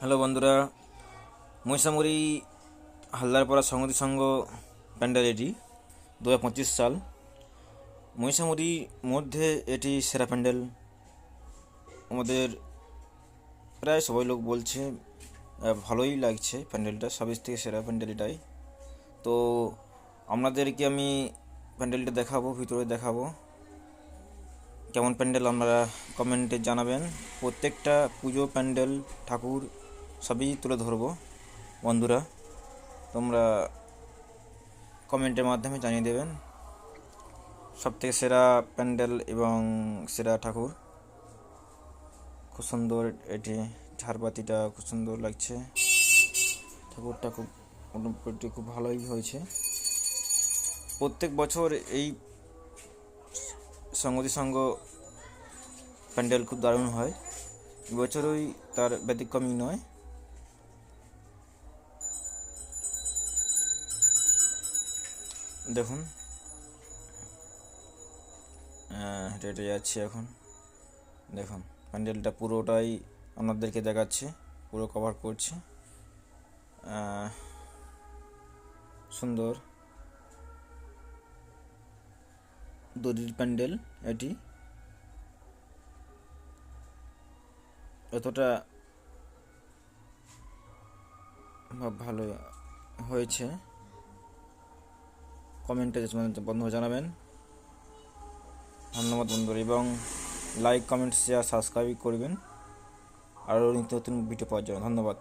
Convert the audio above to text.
Hello বন্ধুরা, মহিষামুড়ি হালদারপাড়া সংহতি সংঘ প্যান্ডেল এটি 2025 সাল। মহিষামুড়ির মধ্যে এটি সেরা প্যান্ডেল। আমাদের প্রায় সবাই লোক বলছে ভালোই লাগছে প্যান্ডেলটা, সবের থেকে সেরা প্যান্ডেল এটাই। তো আপনাদেরকে আমি প্যান্ডেলটা দেখাবো, ভিতরে দেখাবো কেমন প্যান্ডেল, আপনারা কমেন্টে জানাবেন। প্রত্যেকটা পুজো প্যান্ডেল ঠাকুর সবই তুলে ধরবো বন্ধুরা, তোমরা কমেন্টের মাধ্যমে জানিয়ে দেবেন সবথেকে সেরা প্যান্ডেল এবং সেরা ঠাকুর। খুব সুন্দর এটি, ঝাড়বাতিটা খুব সুন্দর লাগছে, ঠাকুরটা খুব মোটামুটি খুব ভালোই হয়েছে। প্রত্যেক বছর এই সংগতি সংঘ প্যান্ডেল খুব দারুণ হয়, এবছরই তার ব্যতিক্রমী নয়। দেখুন হেঁটে হেঁটে যাচ্ছি এখন। দেখুন প্যান্ডেলটা পুরোটাই আপনাদেরকে দেখাচ্ছে, পুরো কভার করছে। সুন্দর দড়ির প্যান্ডেল এটি, এতটা ভালো হয়েছে। কমেন্টে বন্ধুরা জানাবেন। ধন্যবাদ বন্ধুরা, এবং লাইক কমেন্ট শেয়ার সাবস্ক্রাইব করবেন আরও নিত্য নতুন ভিডিও পাওয়ার জন্য। ধন্যবাদ।